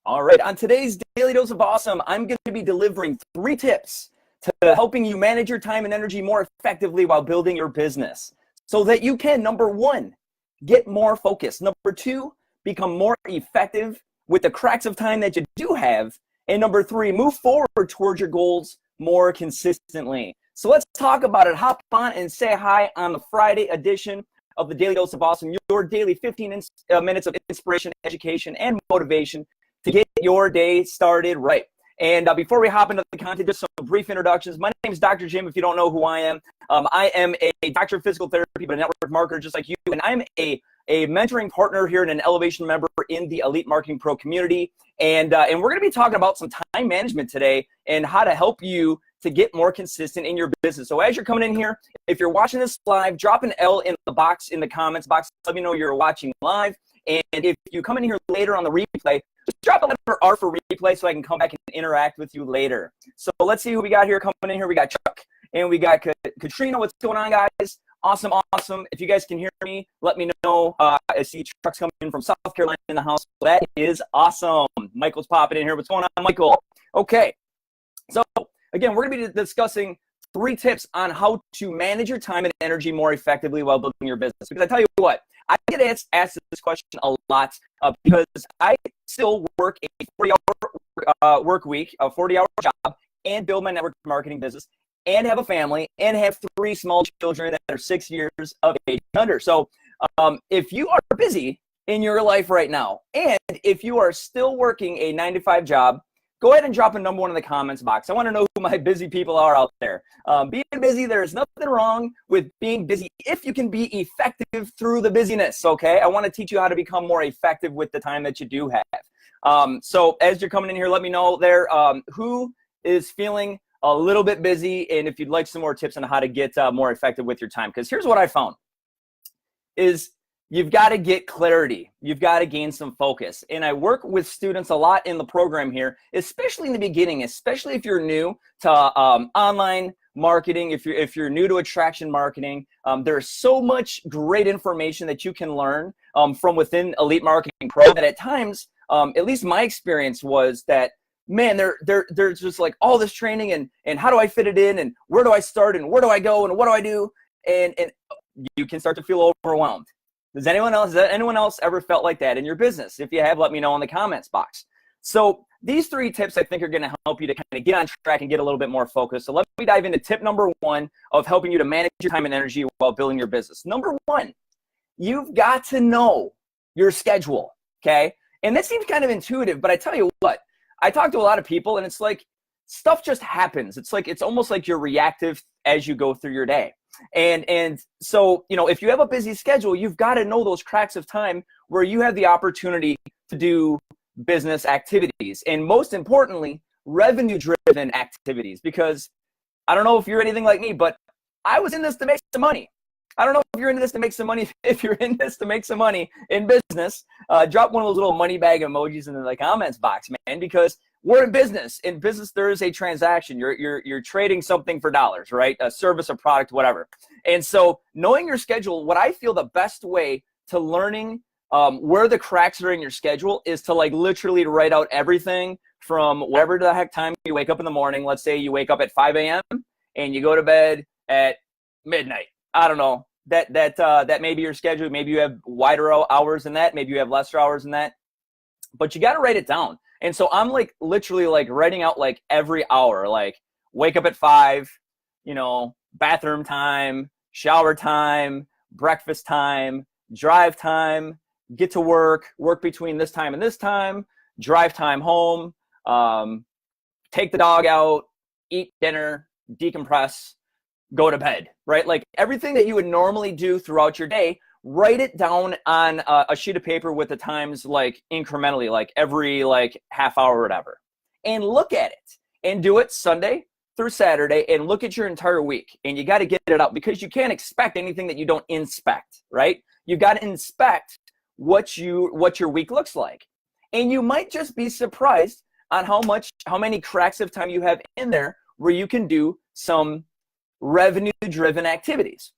All right, on today's Daily Dose of Awesome, I'm going to be delivering 3 tips to helping you manage your time and energy more effectively while building your business so that you can, number 1, get more focused. Number 2, become more effective with the cracks of time that you do have. And number 3, move forward towards your goals more consistently. So let's talk about it. Hop on and say hi on the Friday edition of the Daily Dose of Awesome, your daily 15 minutes of inspiration, education, and motivation to get your day started right. And before we hop into the content, just some brief introductions. My name is Dr. Jim, if you don't know who I am. I am a doctor of physical therapy, but a network marketer just like you. And I'm a mentoring partner here and an elevation member in the Elite Marketing Pro community. And we're going to be talking about some time management today and how to help you to get more consistent in your business. So as you're coming in here, if you're watching this live, drop an L in the box, in the comments box. Let me know you're watching live. And if you come in here later on the replay, just drop a letter R for replay so I can come back and interact with you later. So let's see who we got here coming in here. We got Chuck and we got Katrina. What's going on, guys? Awesome. If you guys can hear me, let me know. I see Chuck's coming in from South Carolina in the house. That is awesome. Michael's popping in here. What's going on, Michael? Okay. So again, we're going to be discussing 3 tips on how to manage your time and energy more effectively while building your business. Because I tell you what, I get asked this question a lot because I still work a 40-hour work week, a 40-hour job, and build my network marketing business, and have a family, and have 3 small children that are 6 years of age and under. So if you are busy in your life right now, and if you are still working a 9-to-5 job, go ahead and drop a number 1 in the comments box. I want to know who my busy people are out there. Being busy, there's nothing wrong with being busy if you can be effective through the busyness, okay? I want to teach you how to become more effective with the time that you do have. So as you're coming in here, let me know there who is feeling a little bit busy, and if you'd like some more tips on how to get more effective with your time. Because here's what I found is you've got to get clarity. You've got to gain some focus. And I work with students a lot in the program here, especially in the beginning, especially if you're new to online marketing, if you're new to attraction marketing. There's so much great information that you can learn from within Elite Marketing Pro that at times, at least my experience was that, man, there's just like all this training and how do I fit it in and where do I start and where do I go and what do I do? And you can start to feel overwhelmed. Has anyone else ever felt like that in your business? If you have, let me know in the comments box. So these 3 tips I think are going to help you to kind of get on track and get a little bit more focused. So let me dive into tip number 1 of helping you to manage your time and energy while building your business. Number 1, you've got to know your schedule, okay? And that seems kind of intuitive, but I tell you what, I talk to a lot of people and it's like stuff just happens. It's almost like you're reactive as you go through your day. And so, you know, if you have a busy schedule, you've got to know those cracks of time where you have the opportunity to do business activities. And most importantly, revenue-driven activities. Because I don't know if you're anything like me, but I was in this to make some money. I don't know if you're into this to make some money. If you're in this to make some money in business, drop one of those little money bag emojis in the comments box, man, because we're in business. In business, there is a transaction. You're trading something for dollars, right? A service, a product, whatever. And so knowing your schedule, what I feel the best way to learning where the cracks are in your schedule is to like literally write out everything from whatever the heck time you wake up in the morning. Let's say you wake up at 5 a.m. and you go to bed at midnight. I don't know. That may be your schedule. Maybe you have wider hours than that. Maybe you have lesser hours than that. But you got to write it down. And so I'm like literally like writing out like every hour, like wake up at 5, you know, bathroom time, shower time, breakfast time, drive time, get to work between this time and this time, drive time home, take the dog out, eat dinner, decompress, go to bed, right? Like everything that you would normally do throughout your day, write it down on a sheet of paper with the times like incrementally, like every like half hour or whatever, and look at it and do it Sunday through Saturday and look at your entire week. And you got to get it out because you can't expect anything that you don't inspect, right? You got to inspect what your week looks like. And you might just be surprised on how many cracks of time you have in there where you can do some revenue-driven activities.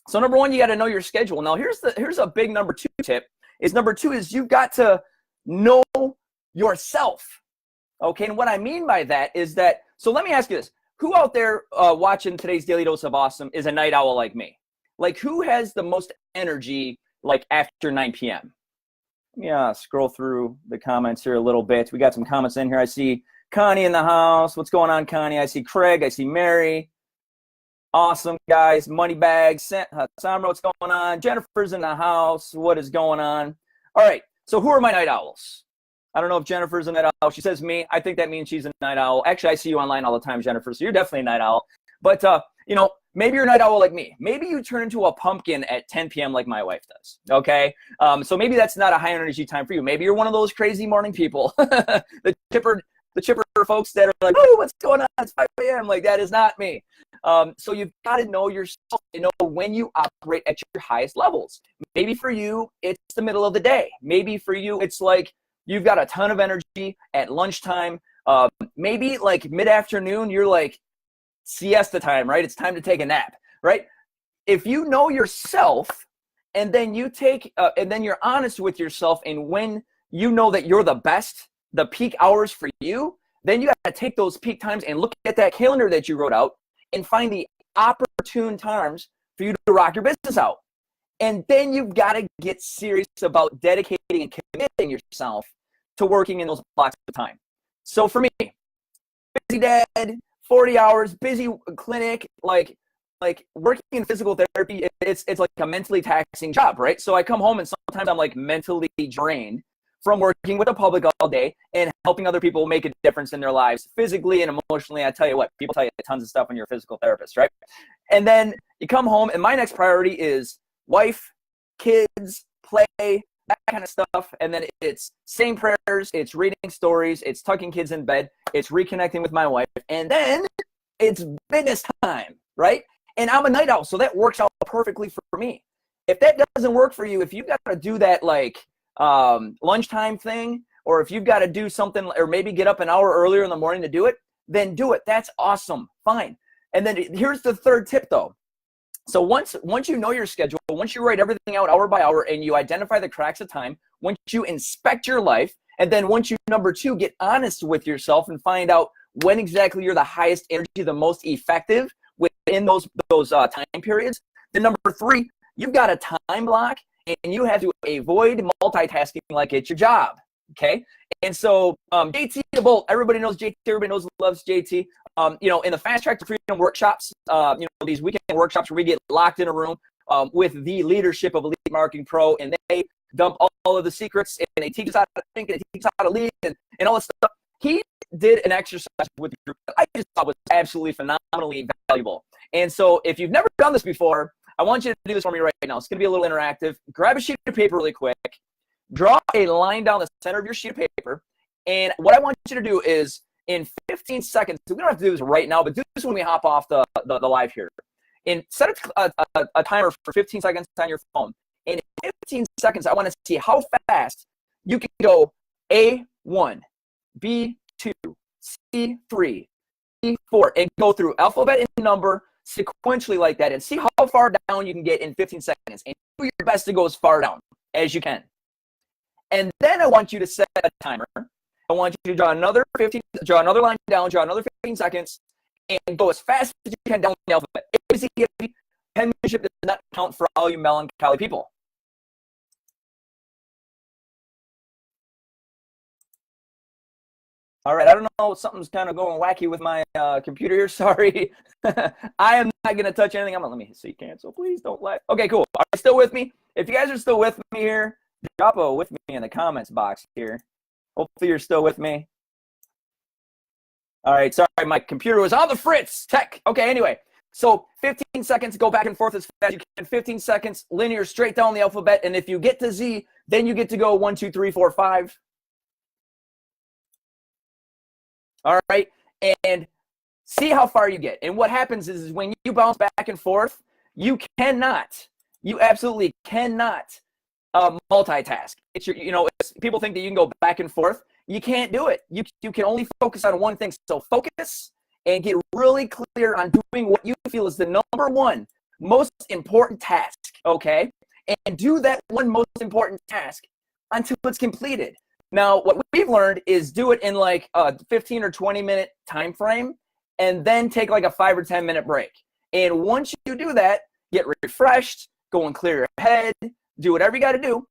So number 1, you got to know your schedule. Now here's a big number 2 tip. Number 2 is you've got to know yourself. Okay, and what I mean by that is that, so let me ask you this. Who out there watching today's Daily Dose of Awesome is a night owl like me? Like, who has the most energy like after 9 p.m.? Yeah, scroll through the comments here a little bit. We got some comments in here. I see Connie in the house. What's going on, Connie? I see Craig. I see Mary. Awesome, guys. Moneybag. Samra, what's going on? Jennifer's in the house. What is going on? All right, so who are my night owls? I don't know if Jennifer's a night owl. She says me. I think that means she's a night owl. Actually, I see you online all the time, Jennifer, so you're definitely a night owl. But, you know, maybe you're a night owl like me. Maybe you turn into a pumpkin at 10 p.m. like my wife does, okay? So maybe that's not a high energy time for you. Maybe you're one of those crazy morning people, the chipper folks that are like, oh, what's going on? It's 5 a.m. Like, that is not me. So you've got to know yourself to know when you operate at your highest levels. Maybe for you, it's the middle of the day. Maybe for you, it's like you've got a ton of energy at lunchtime. Maybe like mid-afternoon, you're like siesta time, right? It's time to take a nap, right? If you know yourself and then you take, and then you're honest with yourself, and when you know that you're the best, the peak hours for you, then you got to take those peak times and look at that calendar that you wrote out and find the opportune times for you to rock your business out. And then you've got to get serious about dedicating and committing yourself to working in those blocks of time. So for me, busy dad, 40 hours, busy clinic, like working in physical therapy, it's like a mentally taxing job, right? So I come home and sometimes I'm like mentally drained from working with the public all day and helping other people make a difference in their lives physically and emotionally. I tell you what, people tell you tons of stuff when you're a physical therapist, right? And then you come home and my next priority is wife, kids, play, that kind of stuff. And then it's saying prayers, it's reading stories, it's tucking kids in bed, it's reconnecting with my wife, and then it's business time, right? And I'm a night owl, so that works out perfectly for me. If that doesn't work for you, if you've got to do that like lunchtime thing, or if you've got to do something, or maybe get up an hour earlier in the morning to do it, then do it. That's awesome. Fine. And then here's the third tip though. So once you know your schedule, once you write everything out hour by hour and you identify the cracks of time, once you inspect your life, and then once you, number two, get honest with yourself and find out when exactly you're the highest energy, the most effective within those time periods, then number three, you've got a time block and you have to avoid multitasking like it's your job, okay? And so JT the Bolt, everybody knows JT, everybody knows loves JT. You know, in the Fast Track to Freedom workshops, you know, these weekend workshops where we get locked in a room with the leadership of Elite Marketing Pro, and they dump all of the secrets, and they teach us how to think, and they teach us how to lead, and all this stuff. He did an exercise with the group that I just thought was absolutely phenomenally valuable. And so if you've never done this before, I want you to do this for me right now. It's going to be a little interactive. Grab a sheet of paper really quick. Draw a line down the center of your sheet of paper. And what I want you to do is, in 15 seconds, we don't have to do this right now, but do this when we hop off the live here. And set a timer for 15 seconds on your phone. And in 15 seconds, I want to see how fast you can go A1, B2, C3, C4, and go through alphabet and number sequentially like that, and see how far down you can get in 15 seconds. And do your best to go as far down as you can. And then I want you to set a timer. I want you to draw another line down, draw another 15 seconds, and go as fast as you can down the alphabet. Easy, penmanship does not count for all you melancholy people. All right, I don't know, something's kind of going wacky with my computer here. Sorry. I am not going to touch anything. Let me see, cancel. Please don't lag. Okay, cool. Are you still with me? If you guys are still with me here, drop a with me in the comments box here. Hopefully you're still with me. All right, sorry, my computer was on the fritz. Tech. Okay, anyway. So 15 seconds, go back and forth as fast as you can. 15 seconds, linear, straight down the alphabet. And if you get to Z, then you get to go 1, 2, 3, 4, 5. All right, and see how far you get. And what happens is when you bounce back and forth, you absolutely cannot multitask. It's your, people think that you can go back and forth. You can't do it. You can only focus on one thing. So focus and get really clear on doing what you feel is the number one most important task, okay? And do that one most important task until it's completed. Now, what we've learned is do it in like a 15 or 20 minute time frame, and then take like a 5 or 10 minute break. And once you do that, get refreshed, go and clear your head, do whatever you got to do,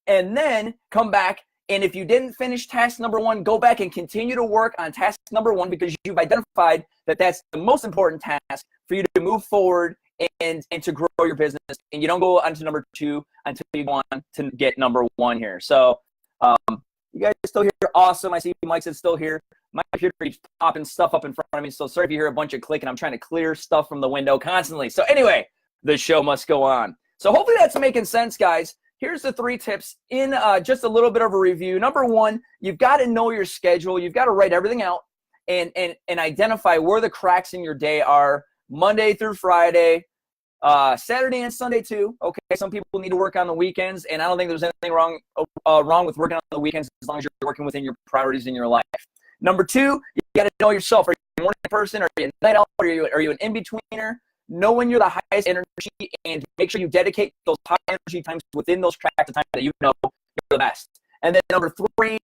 and then come back. And if you didn't finish task number 1, go back and continue to work on task number 1, because you've identified that that's the most important task for you to move forward and to grow your business. And you don't go on to number 2 until you go on to get number 1 here. So you guys are still here. Awesome. I see Mike said still here. My computer keeps popping stuff up in front of me, so sorry if you hear a bunch of clicking. I'm trying to clear stuff from the window constantly. So anyway, the show must go on. So hopefully that's making sense, guys. Here's the 3 tips in just a little bit of a review. Number 1, you've got to know your schedule. You've got to write everything out and identify where the cracks in your day are, Monday through Friday, Saturday and Sunday too. Okay, some people need to work on the weekends, and I don't think there's anything wrong with working on the weekends as long as you're working within your priorities in your life. Number 2, you got to know yourself. Are you a morning person? Are you a night owl? Are you an in-betweener? Know when you're the highest energy, and make sure you dedicate those high energy times within those tracks of time that you know you're the best. And then number 3,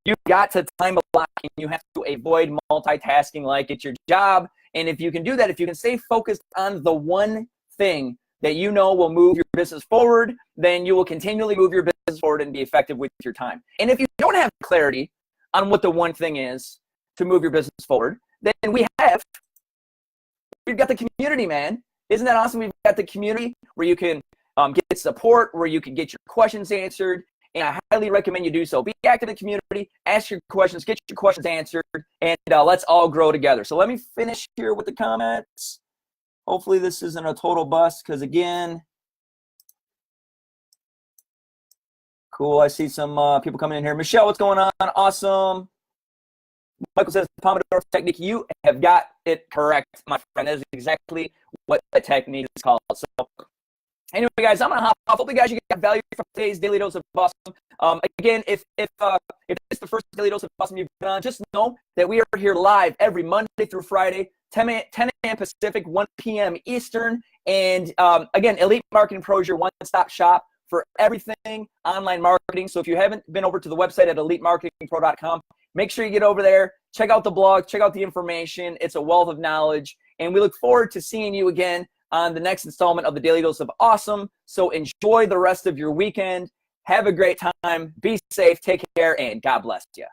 you've got to time block, and you have to avoid multitasking like it's your job. And if you can do that, if you can stay focused on the one thing that you know will move your business forward, then you will continually move your business forward and be effective with your time. And if you don't have clarity on what the one thing is to move your business forward, then we've got the community, man. Isn't that awesome? We've got the community where you can get support, where you can get your questions answered, and I highly recommend you do so. Be active in the community, ask your questions, get your questions answered, and let's all grow together. So let me finish here with the comments. Hopefully this isn't a total bust, because again, cool, I see some people coming in here. Michelle, what's going on? Awesome. Michael says, Pomodoro technique. You have got it correct, my friend. That is exactly what the technique is called. So anyway, guys, I'm going to hop off. Hopefully, guys, you get value from today's Daily Dose of Awesome. Again, if it's the first Daily Dose of Awesome you've been on, just know that we are here live every Monday through Friday, 10 a.m. Pacific, 1 p.m. Eastern. And again, Elite Marketing Pro is your one-stop shop for everything online marketing. So if you haven't been over to the website at elitemarketingpro.com, make sure you get over there, check out the blog, check out the information. It's a wealth of knowledge. And we look forward to seeing you again on the next installment of the Daily Dose of Awesome. So enjoy the rest of your weekend. Have a great time. Be safe. Take care. And God bless you.